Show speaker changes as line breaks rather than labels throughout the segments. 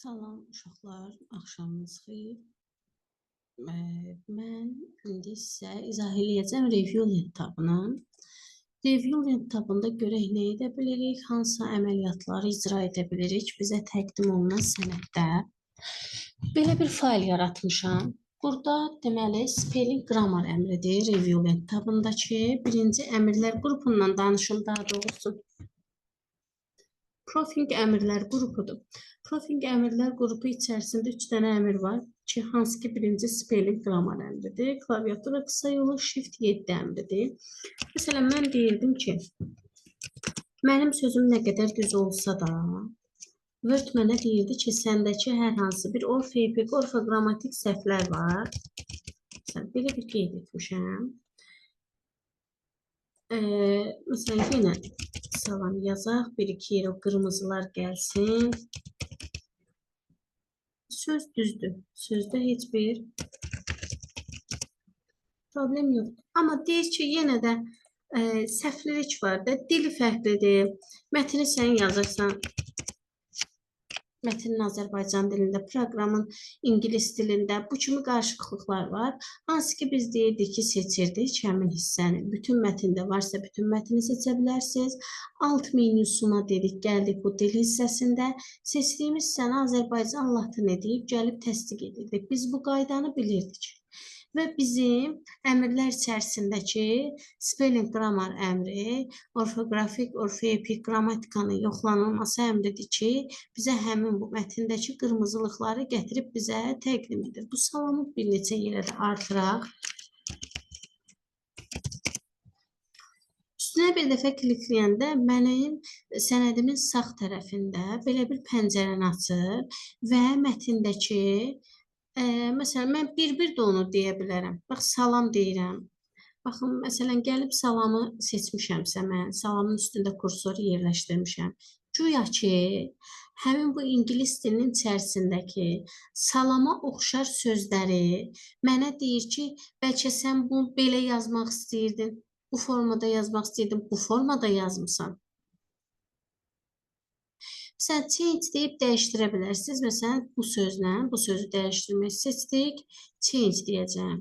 Salam uşaqlar, axşamınız xeyir. Mən indi sizə izah eləyəcəm Review tabını. Review tabında görək nə edə bilirik, hansı əməliyyatları icra edə bilirik bizə təqdim olunan sənəddə. Belə bir fayl yaratmışam. Burada deməli spelling grammar əmridir Review tabındakı. Birinci əmrlər qrupundan danışım daha doğrusu. Profing əmrlər qrupudur. Profing əmrlər qrupu içərisində 3 dənə əmr var ki, hansı ki birinci spelling grammar əmridir. Klaviatura qısa yolu Shift 7 əmridir. Məsələn, mən deyirdim ki, mənim sözüm nə qədər düz olsa da, Word mənə deyirdi ki, səndəki hər hansı bir orfoqrammatik səhvlər var. Məsələn, belə bir qeyd etmişəm. Məsələn, yenə salam yazaq, bir-iki yer o qırmızılar gəlsin. Söz düzdür. Sözdə heç bir problem yoxdur. Amma deyir ki, yenə də səhvlik var da, dili fərqlidir. Mətni sən yazırsan, mətnin Azərbaycan dilində, proqramın İngilis dilində, bu kimi qarışıqlıqlar var. Hansı ki biz deyirdik ki, seçirdik həmin hissəni. Bütün mətndə varsa bütün mətni seçə bilərsiniz. Alt menüsuna dedik, gəldik bu dil hissəsində. Seçdiyimiz hissəni Azərbaycan latın edib, gəlib təsdiq edirdik. Biz bu qaydanı bilirdik. Və bizim əmrlər içərisindəki spelling grammar əmri, orfoqrafik, orfoepik qrammatikanın yoxlanılması əmridir ki, bizə həmin bu mətndəki qırmızılıqları gətirib bizə təqdim edir. Bu salamı bir neçə yerə də artıraq. Üstünə bir dəfə klikləyəndə mənim sənədimin sağ tərəfində belə bir pəncərəni açır və mətndəki məsələn, mən bir-bir də onu deyə bilərəm. Bax, salam deyirəm. Baxın, məsələn, gəlib salamı seçmişəmsə mən, salamın üstündə kursoru yerləşdirmişəm. Güya ki, həmin bu İngilis dilinin içərisindəki salama oxşar sözləri mənə deyir ki, bəlkə sən bunu belə yazmaq istəyirdin, bu formada yazmaq istəyirdin, bu formada yazmısan. Məsələn, change deyib dəyişdirə bilərsiniz. Məsələn, bu sözlə bu sözü dəyişdirmək seçdik. Change deyəcəm.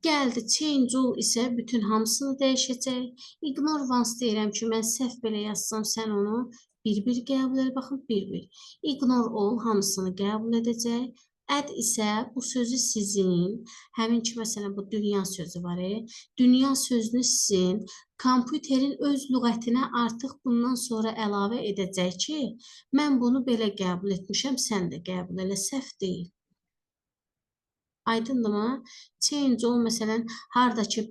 Gəldi, change all isə bütün hamısını dəyişəcək. Ignore once deyirəm ki, mən səhv belə yazsam, sən onu bir-bir qəbul edir. Baxın, bir-bir. Ignore all hamısını qəbul edəcək. Add isə bu sözü sizin, həmin ki, məsələn, bu dünya sözü var. Dünya sözünü sizin kompüterin öz lüğətinə artıq bundan sonra əlavə edəcək ki, mən bunu belə qəbul etmişəm, sən də qəbul elə, səhv deyil. Aydındırmı? Change all, məsələn, haradakı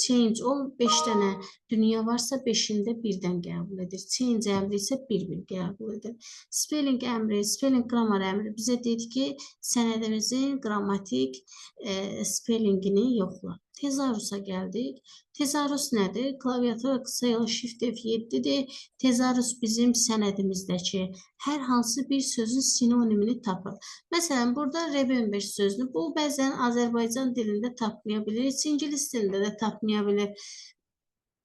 change all 5 dənə dünya varsa 5-ində birdən qəbul edir. Change əmri isə bir-bir qəbul edir. Spelling əmri, spelling grammar əmri bizə deyir ki, sənədimizin qrammatik spellingini yoxla. Tezarusa gəldik. Tezarus nədir? Klaviatura qısa yolu Shift F7-dir. Tezarus bizim sənədimizdəki hər hansı bir sözün sinonimini tapır. Məsələn, burada remember sözünü, bu bəzən Azərbaycan dilində tapmaya bilir, İngilis dilində də tapmaya bilir.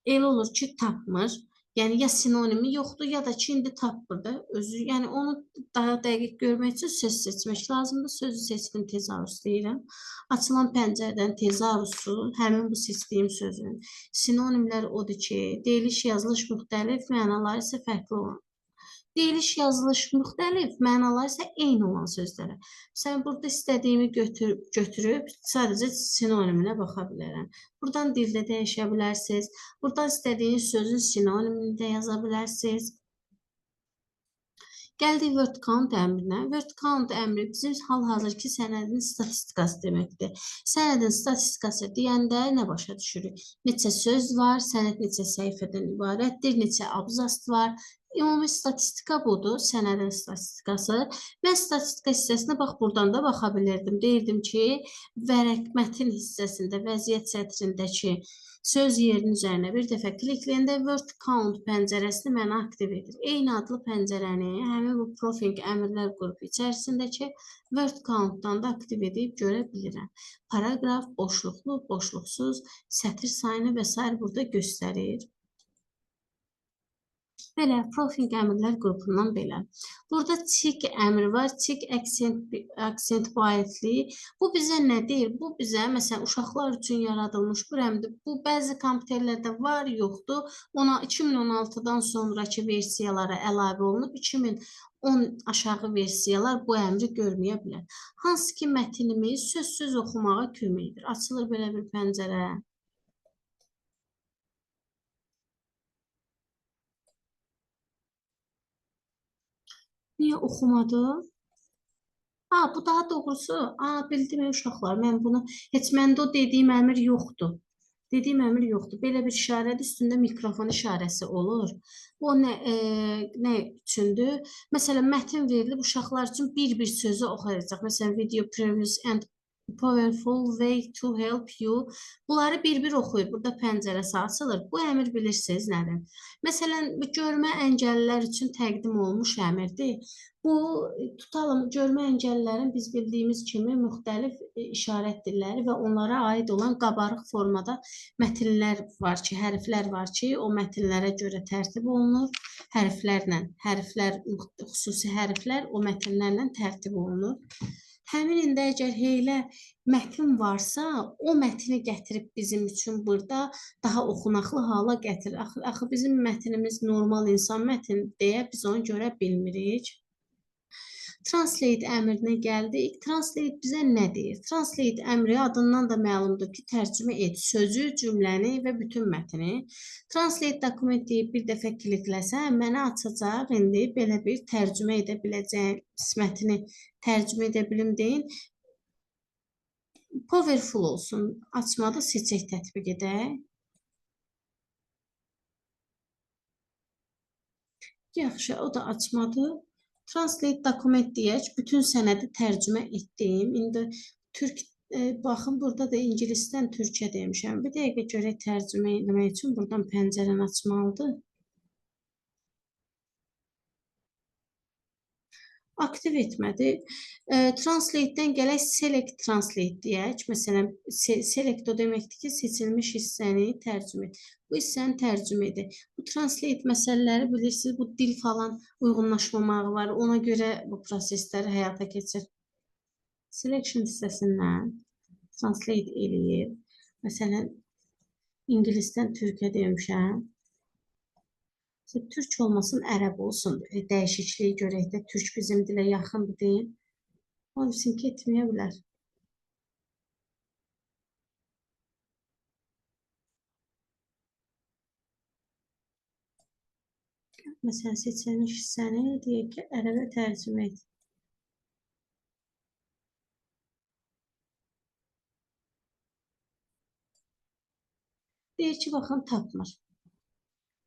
Elə olur ki, tapmır. Yəni, ya sinonimi yoxdur, ya da ki, indi tapmır da özü. Yəni, onu daha dəqiq görmək üçün söz seçmək lazımdır. Sözü seçdim, tezarus deyirəm. Açılan pəncərədən tezarusu, həmin bu seçdiyim sözün sinonimləri odur ki, deyiliş, yazılış müxtəlif, mənaları isə fərqli olan. Deyiliş, yazılış müxtəlif, mənaları isə eyni olan sözlərə. Məsələn, burada istədiyimi götürüb sadəcə sinoniminə baxa bilərəm. Buradan dildə dəyişə bilərsiniz. Buradan istədiyiniz sözün sinonimini də yaza bilərsiniz. Gəldik word count əmrinə. Word count əmri bizim hal-hazırki sənədin statistikası deməkdir. Sənədin statistikası deyəndə nə başa düşürük? Neçə söz var, sənəd neçə səhifədən ibarətdir, neçə abzas var. Ümumi statistika budur, sənədin statistikası. Mən statistika hissəsinə bax, buradan da baxa bilirdim. Deyirdim ki, vərəq mətin hissəsində, vəziyyət sətrindəki söz yerinin üzərinə bir dəfə klikləyəndə word count pəncərəsini mənə aktiv edir. Eyni adlı pəncərəni həmin bu profing əmrlər qrupu içərisindəki word countdan da aktiv edib görə bilirəm. Paragraf, boşluqlu, boşluqsuz, sətir sayını və s. burada göstərir. Belə, profilling əmrlər qrupundan belə. Burada check əmri var. Check accent biasli. Bu bizə nə deyir? Bu bizə, məsələn, uşaqlar üçün yaradılmış bir əmrdir. Bu, bəzi kompüterlərdə var, yoxdur. 2016-dan sonraki versiyalara əlavə olunub. 2010 aşağı versiyalar bu əmri görməyə bilər. Hansı ki, mətnimiz sözsüz oxumağa kömək edir. Açılır belə bir pəncərə. Niyə oxumadı? Bu daha doğrusu, bildim uşaqlar, mən bunu, heç məndə o dediyim əmr yoxdur. Dediyim əmr yoxdur. Belə bir işarədir, üstündə mikrofon işarəsi olur. Bu nə üçündür? Məsələn, mətn verilib, uşaqlar üçün bir-bir sözü oxuyacaq. Məsələn, video previews and powerful way to help you. Bunları bir-bir oxuyur. Burada pəncərəsi açılır. Bu əmr bilirsiniz nədir? Məsələn, görmə əngəllilər üçün təqdim olmuş əmrdir. Bu, tutalım, görmə əngəllilərin biz bildiyimiz kimi müxtəlif işarət dilləri və onlara aid olan qabarıq formada mətnlər var ki, hərflər var ki, o mətnlərə görə tərtib olunur. Hərflər, xüsusi hərflər o mətnlərlə tərtib olunur. Həmin ində əgər heylə mətn varsa, o mətni gətirib bizim üçün burada daha oxunaqlı hala gətirir. Axı bizim mətnimiz normal insan mətni deyə biz onu görə bilmirik. Translate əmrinə gəldik. Translate bizə nə deyir? Translate əmri adından da məlumdur ki, tərcümə et sözü, cümləni və bütün mətni. Translate document deyib bir dəfə klikləsəm, mənə açacaq indi belə bir tərcümə edə biləcəyim mətni tərcümə edə bilim deyin. Powerful olsun. Açmadı, seçək tətbiq edək. Yaxşı, o da açmadı. Translate document deyək, bütün sənədi tərcümə etdim. İndi baxın, burada da ingilisdən türkə demişəm. Bir dəqiqə görək tərcümə etmək üçün buradan pəncərəni açmalıdır. Aktiv etmədi. Translate-dən gələk select translate deyək. Məsələn, select o deməkdir ki, seçilmiş hissəni tərcümə et. Bu hissəni tərcümə edir. Bu translate məsələləri bilirsiniz, bu dil falan uyğunlaşmamağı var. Ona görə bu prosesləri həyata keçir. Selection hissəsindən translate eləyir. Məsələn, ingilisdən türkə demişəm. Türk olmasın, ərəb olsun. Dəyişikliyi görək də, türk bizim dilə yaxındır deyil. Onun üçün getməyə bilər. Məsələn, seçilmiş hissəni deyək ki, ərəbə tərcümə et. Deyək ki, baxın, tapmır.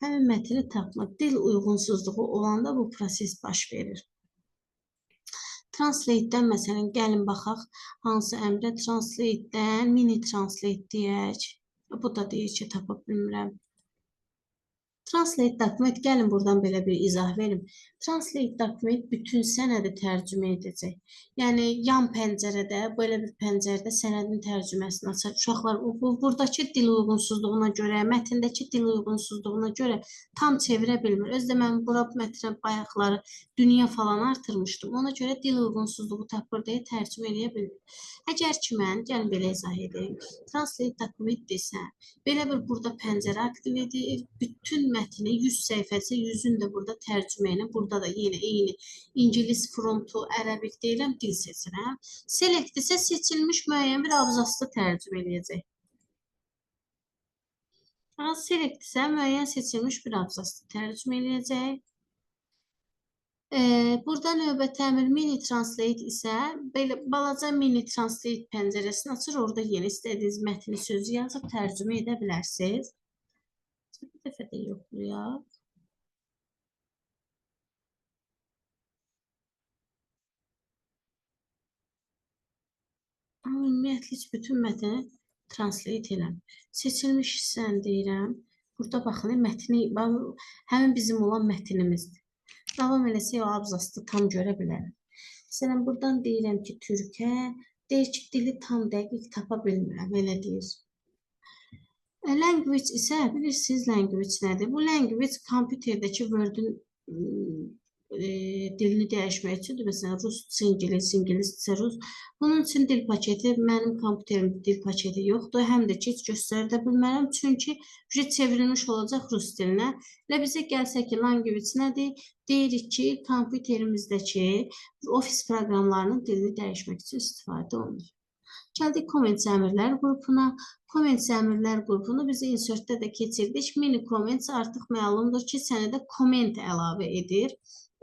Həmin mətni tapmır. Dil uyğunsuzluğu olanda bu proses baş verir. Translate-dən məsələn, gəlin baxaq, hansı əmrə translate-dən mini translate deyək. Bu da deyir ki, tapa bilmirəm. Translate document, gəlin buradan belə bir izah verim. Translate document bütün sənədi tərcümə edəcək. Yəni, yan pəncərədə, belə bir pəncərədə sənədin tərcüməsini açar. Uşaqlar, buradakı dil uyğunsuzluğuna görə, mətndəki dil uyğunsuzluğuna görə tam çevirə bilmir. Özdə mən bura mətnə bayaqları dünya falan artırmışdım. Ona görə dil uyğunsuzluğu tapır deyə tərcümə edə bilmir. Əgər ki, mən, gəlin belə izah edeyim. Translate document desən, belə bir burada pəncərə aktiv edir. Bütün mətni 100 səhifəsi, 100-ün də burada tərcümə ilə, burada da yenə eyni ingilis frontu, ərəbik deyirəm, dil seçirəm. Select isə seçilmiş müəyyən bir abzasda tərcümə edəcək. Select isə müəyyən seçilmiş bir abzasda tərcümə edəcək. Burada növbəti əmr mini translate isə belə balaca mini translate pəncərəsini açır. Orada yeni istədiyiniz mətni sözü yazıb tərcümə edə bilərsiniz. Bir dəfə də yoxlayaq. Ümumiyyətlə bütün mətni translate eləm. Seçilmiş hissəni deyirəm. Burada baxın, mətni, həmin bizim olan mətnimizdir. Davam eləsək, o abzasda tam görə bilərəm. Məsələn, buradan deyirəm ki, türkə, deyir ki, dili tam dəqiq tapa bilmirəm, elə deyir. Language isə bilirsiniz language nədir? Bu language kompüterdəki Word-ün dilini dəyişmək üçündür. Məsələn, rusca ingilis, ingiliscə rus. Bunun üçün dil paketi, mənim kompüterimdə dil paketi yoxdur. Həm də ki, heç göstərə də bilmərəm. Çünki çevrilmiş olacaq rus dilinə. Və bizə gəlsə ki, language nədir? Deyirik ki, kompüterimizdəki ofis proqramlarının dilini dəyişmək üçün istifadə olunur. Gəldik comments əmrlər qrupuna. Comments əmrlər qrupunu biz insertdə də keçirdik. Mini comments artıq məlumdur ki, sənədə comment əlavə edir.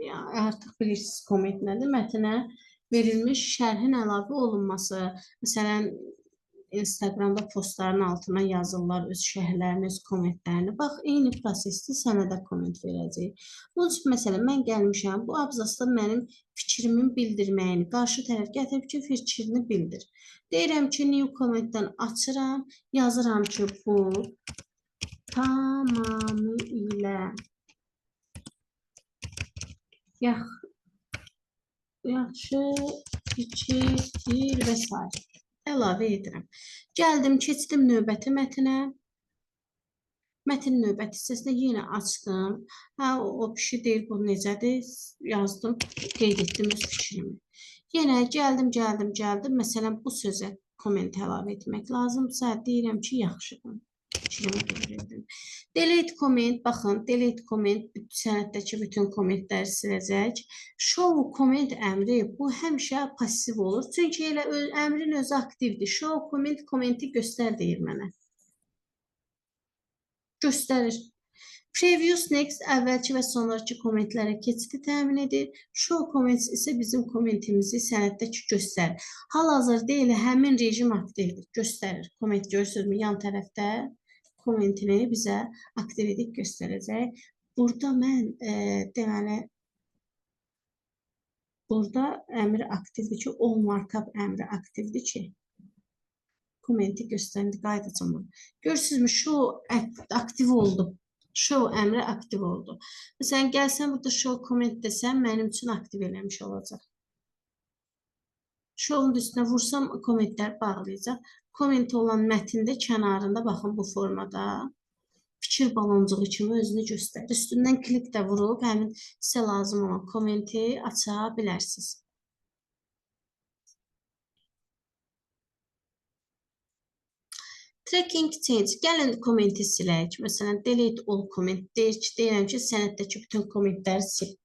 Artıq bilirsiniz comment nədir? Mətnə verilmiş şərhin əlavə olunması. Məsələn, Instagramda postların altına yazırlar öz şərhlərini, öz kommentlərini. Bax, eyni prosesdə sənə də komment verəcək. Bunun üçün, məsələn, mən gəlmişəm, bu abzasda mənim fikrimi bildirməyini, qarşı tərəf gətirib ki, fikrini bildir. Deyirəm ki, new kommentdən açıram, yazıram ki, bu tamamilə yaxşı fikirdir və s. Əlavə edirəm. Gəldim, keçdim növbəti mətnə. Mətin növbəti hissəsində yenə açdım. O kişi deyir, bu necədir? Yazdım, qeyd etdim öz fikrimi. Yenə gəldim. Məsələn, bu sözə komment əlavə etmək lazımsa, deyirəm ki, yaxşıdır. Delete comment, baxın, delete comment sənətdəki bütün kommentləri siləcək. Show comment əmri bu həmişə pasiv olur. Çünki elə əmrin özü aktivdir. Show comment, kommenti göstər deyir mənə. Göstərir. Previous next əvvəlki və sonraki kommentlərə keçidi təmin edir. Show comments isə bizim kommentimizi sənətdəki göstərir. Hal-hazırda elə həmin rejim aktivdir. Göstərir. Komment görürsünüzmü yan tərəfdə? Kommentini bizə aktiv edib göstərəcək. Burada mən deməli burada əmri aktivdir ki, all markup əmri aktivdir ki, kommenti göstərdi qaydacama. Görürsünüzmü, show aktiv oldu. Show əmri aktiv oldu. Məsələn, gəlsəm burada show comment desəm, mənim üçün aktiv eləmiş olacaq. Show'un üstünə vursam, kommentlər bağlayacaq. Komment olan mətndə kənarında, baxın bu formada, fikir baloncuğu kimi özünü göstərir. Üstündən klik də vurub, həmin sizə lazım olan kommenti aça bilərsiniz. Tracking change. Gəlin kommenti silək. Məsələn, delete all comment. Deyirəm ki, sənətdəki bütün kommentləri sil.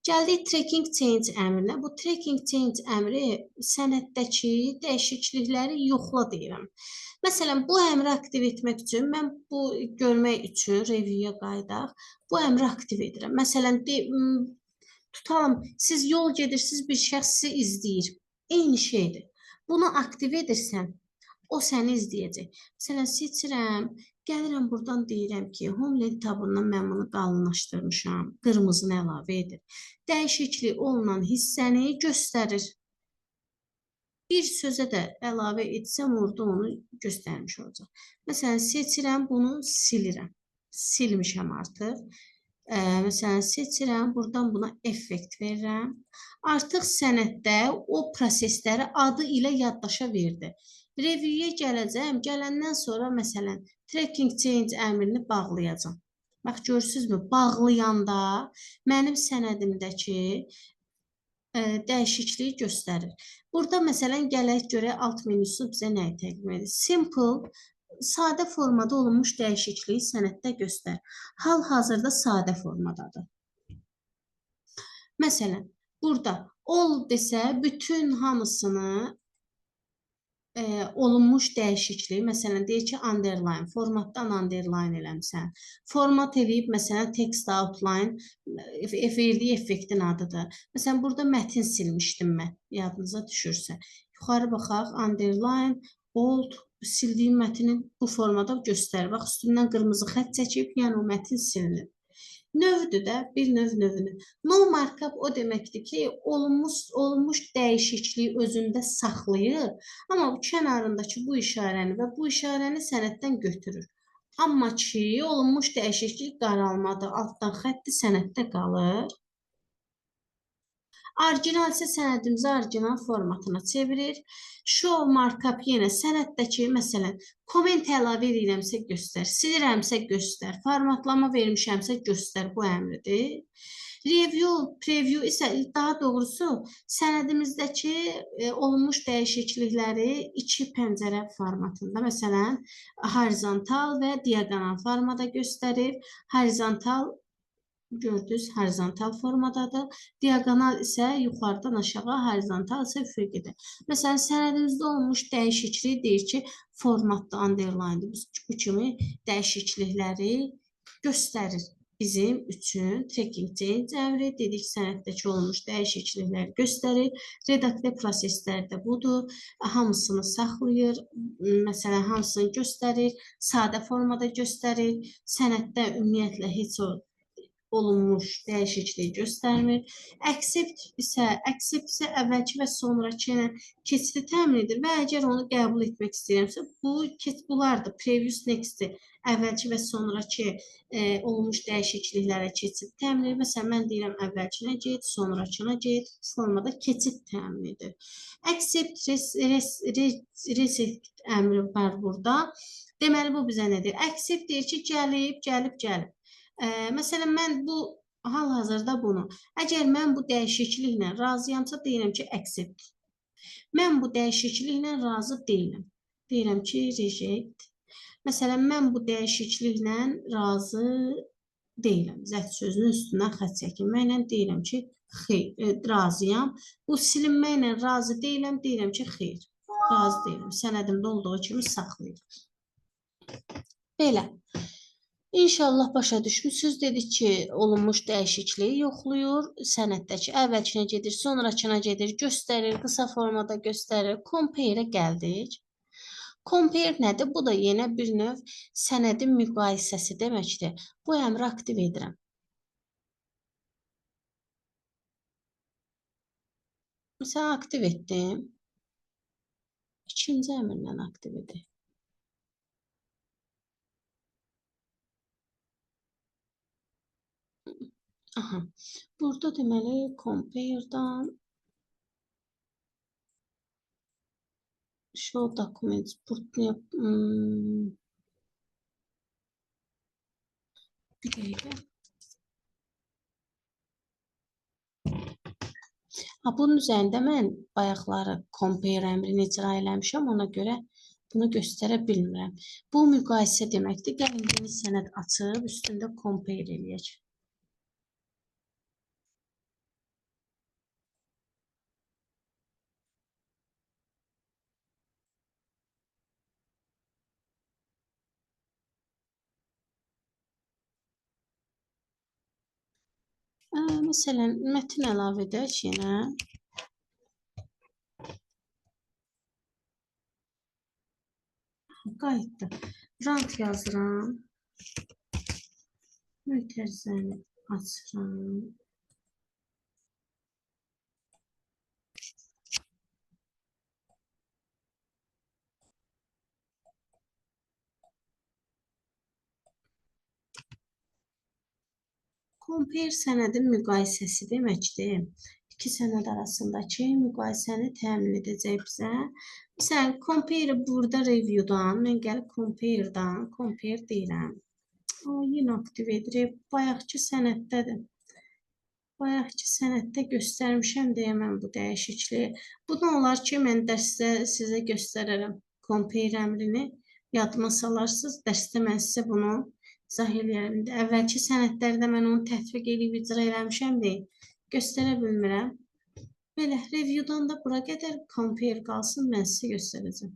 Gəldik tracking change əmrinə. Bu tracking change əmri sənətdəki dəyişiklikləri yoxla deyirəm. Məsələn, bu əmri aktiv etmək üçün, mən bu görmək üçün review'ya qayıdaq. Bu əmri aktiv edirəm. Məsələn, tutalım, siz yol gedirsiniz, bir şəxs sizi izləyir. Eyni şeydir. Bunu aktiv edirsən, o səni izləyəcək. Məsələn, seçirəm, gəlirəm buradan deyirəm ki, Homelink tabından mən bunu qalınlaşdırmışam. Qırmızını əlavə edir. Dəyişiklik olunan hissəni göstərir. Bir sözə də əlavə etsəm, orada onu göstərmiş olacaq. Məsələn, seçirəm, bunu silirəm. Silmişəm artıq. Məsələn, seçirəm, buradan buna effekt verirəm. Artıq sənətdə o prosesləri adı ilə yaddaşa verdi. Review'ya gələcəm, gələndən sonra məsələn, tracking change əmrini bağlayacam. Bax, görürsünüzmü? Bağlayanda mənim sənədimdəki dəyişikliyi göstərir. Burada məsələn, gələk görək alt menüsü bizə nəyi təqdim edir? Simple, sadə formada olunmuş dəyişikliyi sənətdə göstər. Hal-hazırda sadə formadadır. Məsələn, burada all desə, bütün hamısını olunmuş dəyişikliyi, məsələn, deyir ki, underline, formatdan underline eləmsən. Format eləyib, məsələn, text outline, verdiyi effektin adıdır. Məsələn, burada mətin silmişdim mən, yadınıza düşürsə. Yuxarı baxaq, underline, bold, sildiyim mətini bu formada göstərir. Bax, üstündən qırmızı xətt çəkib, yəni o mətin silinir. Növdür də, bir növünü. No markup o deməkdir ki, olunmuş dəyişikliyi özündə saxlayır, amma bu kənarındakı bu işarəni və bu işarəni sənəddən götürür. Amma ki, olunmuş dəyişiklik qaralmadır, altdan xətti sənəddə qalır. Orijinal isə sənədimizi orijinal formatına çevirir. Show markup yenə sənəddəki, məsələn, komment əlavə edirəmsə göstər, silirəmsə göstər, formatlama vermişəmsə göstər bu əmridir. Review, preview isə daha doğrusu sənədimizdəki olmuş dəyişiklikləri iki pəncərə formatında, məsələn, horizontal və diagonal formada göstərir. Horizontal gördünüz, horizontal formadadır. Diagonal isə yuxarıdan aşağı, horizontal isə üfüqidir. Məsələn, sənədimizdə olmuş dəyişiklik deyir ki, formatda underline bu kimi dəyişiklikləri göstərir. Bizim üçün tracking change əmri dedik, sənəddəki olmuş dəyişiklikləri göstərir. Redaktə prosesləri də budur. Hamısını saxlayır. Məsələn, hamısını göstərir. Sadə formada göstərir. Sənəddə ümumiyyətlə heç o olunmuş dəyişikliyi göstərmir. Accept isə əvvəlki və sonraki ilə keçidi təmin edir və əgər onu qəbul etmək istəyirəmsə, bunlardır. Previous next əvvəlki və sonraki olmuş dəyişikliklərə keçid təmin edir. Məsələn, mən deyirəm əvvəlkinə get, sonrakına get, formada keçid təmin edir. Accept reset əmri var burada. Deməli, bu bizə nədir? Accept deyir ki, gəlib. Məsələn, mən bu hal-hazırda bunu, əgər mən bu dəyişikliklə razıyamsa, deyirəm ki, accept. Mən bu dəyişikliklə razı deyiləm. Deyirəm ki, reject. Məsələn, mən bu dəyişikliklə razı deyiləm. Zət sözünün üstünə xətt çəkinməklə deyirəm ki, razıyam. Bu silinməklə razı deyiləm, deyirəm ki, xeyr. Razı deyiləm. Sənədimdə olduğu kimi saxlayırım. Belə. İnşallah başa düşmüsünüz. Dedik ki, olunmuş dəyişikliyi yoxlayır. Sənəddəki əvvəlkinə gedir, sonrakına gedir, göstərir, qısa formada göstərir. Compare-ə gəldik. Compare nədir? Bu da yenə bir növ sənədin müqayisəsi deməkdir. Bu əmri aktiv edirəm. Məsələn, aktiv etdim. İkinci əmrlə aktiv edək. Aha, burada deməli compare-dan show documents bir dəqiqə. Bunun üzərində mən bayaqları compare əmrini icra eləmişəm, ona görə bunu göstərə bilmirəm. Bu müqayisə deməkdir. Gəlin yeni sənəd açıb üstündə compare eləyək. Məsələn, mətin əlavə edək yenə. Qayıtdı. Rant yazıram. Mötərizəni açıram. Compare sənədin müqayisəsi deməkdir. İki sənəd arasındakı müqayisəni təmin edəcək bizə. Məsələn, compare burada review'dan, mən gəlib compare'dan, compare deyirəm. Yenə aktiv edirəm. Bayaqki sənəddədir. Bayaqki sənəddə göstərmişəm deyə mən bu dəyişikliyi. Bu da olar ki, mən dərsdə sizə göstərərəm. Compare əmrini yadıma salarsınız. Dərsdə mən sizə bunu izah eləyərəm. Əvvəlki sənədlərdə mən onu tətbiq edib icra eləmişəm deyə göstərə bilmirəm. Belə, review'dan da bura qədər compare qalsın, mən sizə göstərəcəm.